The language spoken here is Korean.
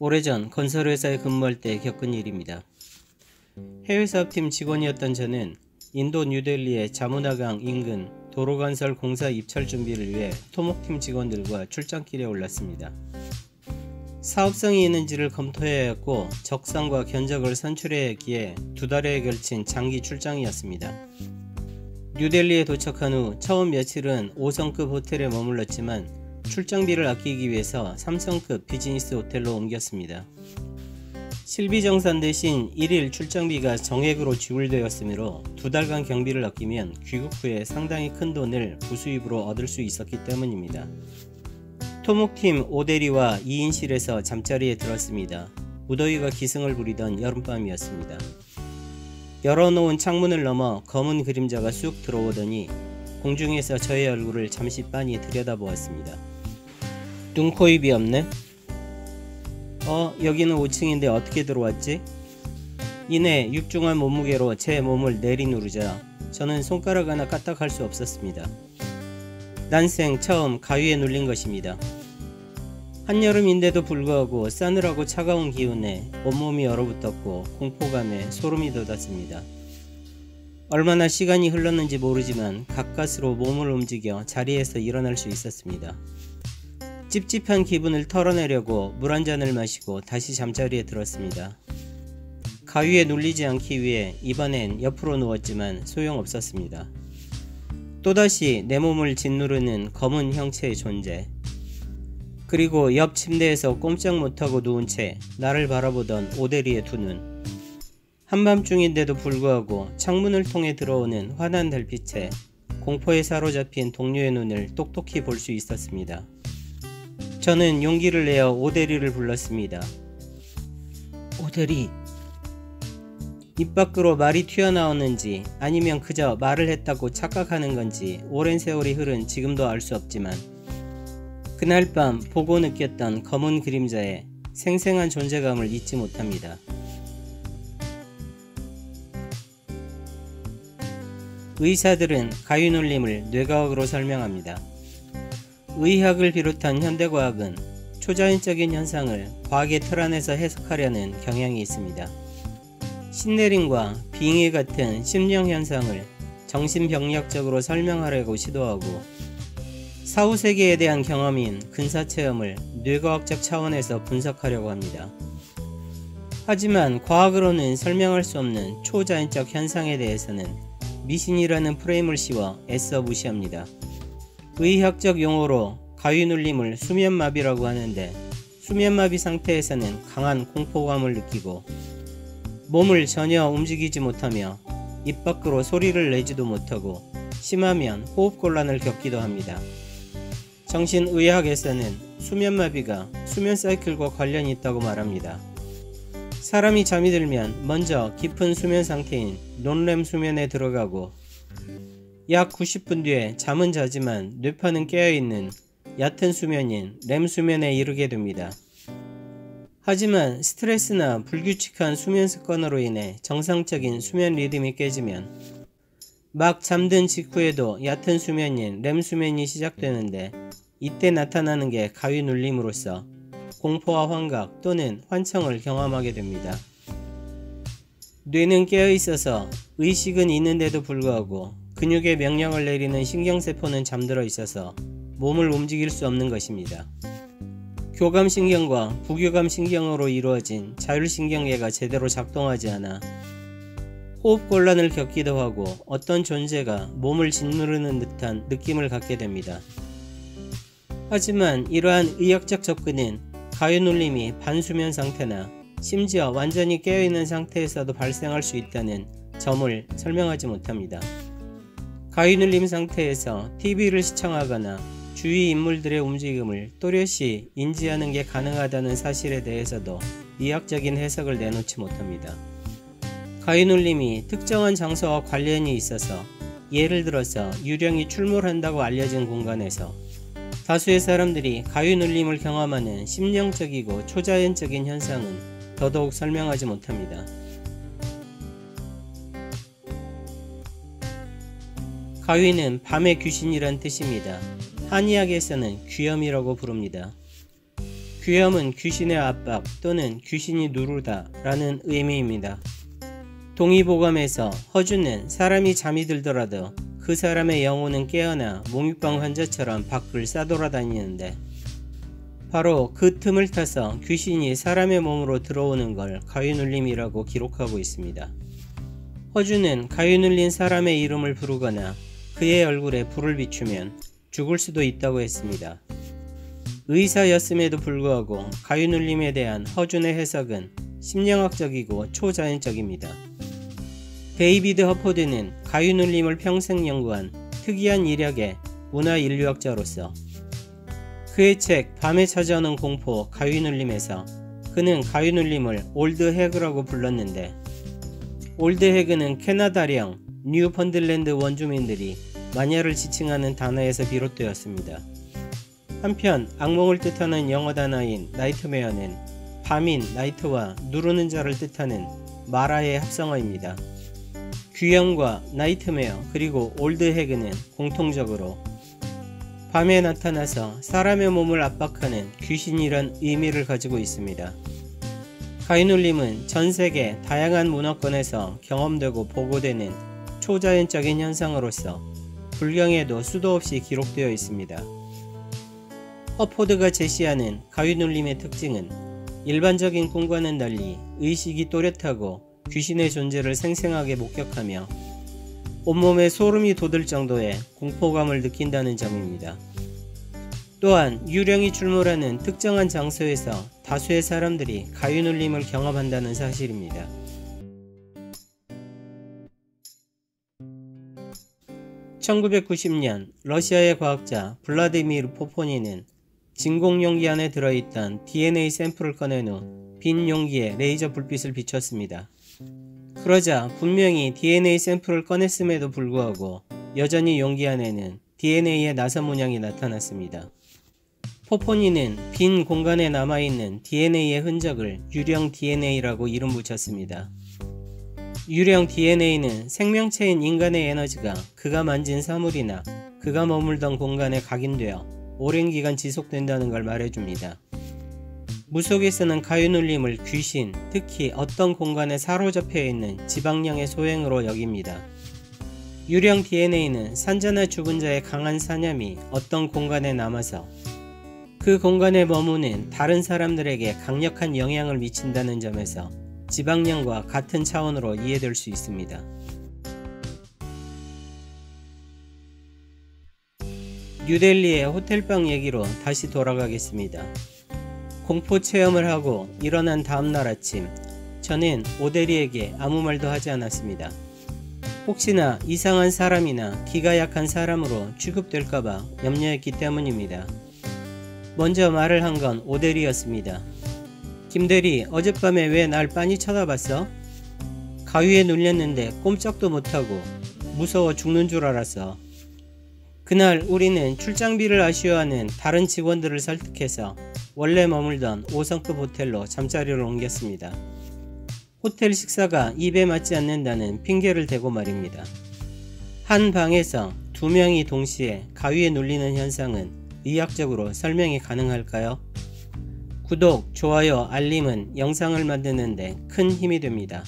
오래전 건설회사에 근무할 때 겪은 일입니다. 해외사업팀 직원이었던 저는 인도 뉴델리의 자무나강 인근 도로건설 공사 입찰 준비를 위해 토목팀 직원들과 출장길에 올랐습니다. 사업성이 있는지를 검토해야 했고 적성과 견적을 선출해야 했기에 2달에 걸친 장기 출장이었습니다. 뉴델리에 도착한 후 처음 며칠은 5성급 호텔에 머물렀지만 출장비를 아끼기 위해서 3성급 비즈니스 호텔로 옮겼습니다. 실비정산 대신 1일 출장비가 정액으로 지불되었으므로 2달간 경비를 아끼면 귀국 후에 상당히 큰 돈을 부수입으로 얻을 수 있었기 때문입니다. 토목팀 오대리와 2인실에서 잠자리에 들었습니다. 무더위가 기승을 부리던 여름밤이었습니다. 열어놓은 창문을 넘어 검은 그림자가 쑥 들어오더니 공중에서 저의 얼굴을 잠시 빤히 들여다보았습니다. 눈, 코, 입이 없네? 여기는 5층인데 어떻게 들어왔지? 이내 육중한 몸무게로 제 몸을 내리누르자 저는 손가락 하나 까딱할 수 없었습니다. 난생 처음 가위에 눌린 것입니다. 한여름인데도 불구하고 싸늘하고 차가운 기운에 온몸이 얼어붙었고 공포감에 소름이 돋았습니다. 얼마나 시간이 흘렀는지 모르지만 가까스로 몸을 움직여 자리에서 일어날 수 있었습니다. 찝찝한 기분을 털어내려고 물 한 잔을 마시고 다시 잠자리에 들었습니다. 가위에 눌리지 않기 위해 이번엔 옆으로 누웠지만 소용없었습니다. 또다시 내 몸을 짓누르는 검은 형체의 존재, 그리고 옆 침대에서 꼼짝 못하고 누운 채 나를 바라보던 오대리의 두 눈. 한밤중인데도 불구하고 창문을 통해 들어오는 환한 달빛에 공포에 사로잡힌 동료의 눈을 똑똑히 볼 수 있었습니다. 저는 용기를 내어 오대리를 불렀습니다. 오대리. 입 밖으로 말이 튀어나오는지 아니면 그저 말을 했다고 착각하는 건지 오랜 세월이 흐른 지금도 알 수 없지만 그날 밤 보고 느꼈던 검은 그림자의 생생한 존재감을 잊지 못합니다. 의사들은 가위눌림을 뇌과학으로 설명합니다. 의학을 비롯한 현대과학은 초자연적인 현상을 과학의 틀 안에서 해석하려는 경향이 있습니다. 신내림과 빙의 같은 심령현상을 정신병력적으로 설명하려고 시도하고 사후세계에 대한 경험인 근사체험을 뇌과학적 차원에서 분석하려고 합니다. 하지만 과학으로는 설명할 수 없는 초자연적 현상에 대해서는 미신이라는 프레임을 씌워 애써 무시합니다. 의학적 용어로 가위눌림을 수면마비라고 하는데 수면마비 상태에서는 강한 공포감을 느끼고 몸을 전혀 움직이지 못하며 입 밖으로 소리를 내지도 못하고 심하면 호흡곤란을 겪기도 합니다. 정신의학에서는 수면마비가 수면사이클과 관련이 있다고 말합니다. 사람이 잠이 들면 먼저 깊은 수면 상태인 논렘 수면에 들어가고 약 90분 뒤에 잠은 자지만 뇌파는 깨어있는 얕은 수면인 렘 수면에 이르게 됩니다. 하지만 스트레스나 불규칙한 수면 습관으로 인해 정상적인 수면 리듬이 깨지면 막 잠든 직후에도 얕은 수면인 렘 수면이 시작되는데 이때 나타나는 게 가위 눌림으로써 공포와 환각 또는 환청을 경험하게 됩니다. 뇌는 깨어있어서 의식은 있는데도 불구하고 근육에 명령을 내리는 신경세포는 잠들어 있어서 몸을 움직일 수 없는 것입니다. 교감신경과 부교감신경으로 이루어진 자율신경계가 제대로 작동하지 않아 호흡곤란을 겪기도 하고 어떤 존재가 몸을 짓누르는 듯한 느낌을 갖게 됩니다. 하지만 이러한 의학적 접근은 가위눌림이 반수면 상태나 심지어 완전히 깨어있는 상태에서도 발생할 수 있다는 점을 설명하지 못합니다. 가위눌림 상태에서 TV를 시청하거나 주위 인물들의 움직임을 또렷이 인지하는 게 가능하다는 사실에 대해서도 의학적인 해석을 내놓지 못합니다. 가위눌림이 특정한 장소와 관련이 있어서 예를 들어서 유령이 출몰한다고 알려진 공간에서 다수의 사람들이 가위눌림을 경험하는 심령적이고 초자연적인 현상은 더더욱 설명하지 못합니다. 가위는 밤의 귀신이란 뜻입니다. 한의학에서는 귀염이라고 부릅니다. 귀염은 귀신의 압박 또는 귀신이 누르다 라는 의미입니다. 동의보감에서 허주는 사람이 잠이 들더라도 그 사람의 영혼은 깨어나 몽유병 환자처럼 밖을 싸돌아다니는데 바로 그 틈을 타서 귀신이 사람의 몸으로 들어오는 걸 가위눌림이라고 기록하고 있습니다. 허주는 가위눌린 사람의 이름을 부르거나 그의 얼굴에 불을 비추면 죽을 수도 있다고 했습니다. 의사였음에도 불구하고 가위눌림에 대한 허준의 해석은 심리학적이고 초자연적입니다. 데이비드 허포드는 가위눌림을 평생 연구한 특이한 이력의 문화인류학자로서 그의 책 밤에 찾아오는 공포 가위눌림에서 그는 가위눌림을 올드 해그라고 불렀는데 올드 해그는 캐나다령 뉴펀들랜드 원주민들이 마녀를 지칭하는 단어에서 비롯되었습니다. 한편 악몽을 뜻하는 영어 단어인 나이트메어는 밤인 나이트와 누르는 자를 뜻하는 마라의 합성어입니다. 귀염과 나이트메어 그리고 올드 해그는 공통적으로 밤에 나타나서 사람의 몸을 압박하는 귀신이란 의미를 가지고 있습니다. 가위눌림은 전세계 다양한 문화권에서 경험되고 보고되는 초자연적인 현상으로서 불경에도 수도 없이 기록되어 있습니다. 허포드가 제시하는 가위눌림의 특징은 일반적인 꿈과는 달리 의식이 또렷하고 귀신의 존재를 생생하게 목격하며 온몸에 소름이 돋을 정도의 공포감을 느낀다는 점입니다. 또한 유령이 출몰하는 특정한 장소에서 다수의 사람들이 가위눌림을 경험한다는 사실입니다. (1990년) 러시아의 과학자 블라디미르 포포니는 진공 용기 안에 들어있던 DNA 샘플을 꺼낸 후 빈 용기에 레이저 불빛을 비췄습니다. 그러자 분명히 DNA 샘플을 꺼냈음에도 불구하고 여전히 용기 안에는 DNA의 나사 문양이 나타났습니다. 포포니는 빈 공간에 남아있는 DNA의 흔적을 유령 DNA라고 이름 붙였습니다. 유령 DNA는 생명체인 인간의 에너지가 그가 만진 사물이나 그가 머물던 공간에 각인되어 오랜 기간 지속된다는 걸 말해줍니다. 무속에서는 가위눌림을 귀신, 특히 어떤 공간에 사로잡혀 있는 지방령의 소행으로 여깁니다. 유령 DNA는 산자나 죽은 자의 강한 사념이 어떤 공간에 남아서 그 공간에 머무는 다른 사람들에게 강력한 영향을 미친다는 점에서 지방령과 같은 차원으로 이해될 수 있습니다. 뉴델리의 호텔방 얘기로 다시 돌아가겠습니다. 공포 체험을 하고 일어난 다음날 아침, 저는 오데리에게 아무 말도 하지 않았습니다. 혹시나 이상한 사람이나 기가 약한 사람으로 취급될까봐 염려했기 때문입니다. 먼저 말을 한 건 오데리였습니다. 김대리, 어젯밤에 왜 날 빤히 쳐다봤어? 가위에 눌렸는데 꼼짝도 못하고 무서워 죽는 줄 알았어. 그날 우리는 출장비를 아쉬워하는 다른 직원들을 설득해서 원래 머물던 5성급 호텔로 잠자리를 옮겼습니다. 호텔 식사가 입에 맞지 않는다는 핑계를 대고 말입니다. 한 방에서 두 명이 동시에 가위에 눌리는 현상은 의학적으로 설명이 가능할까요? 구독, 좋아요, 알림은 영상을 만드는데 큰 힘이 됩니다.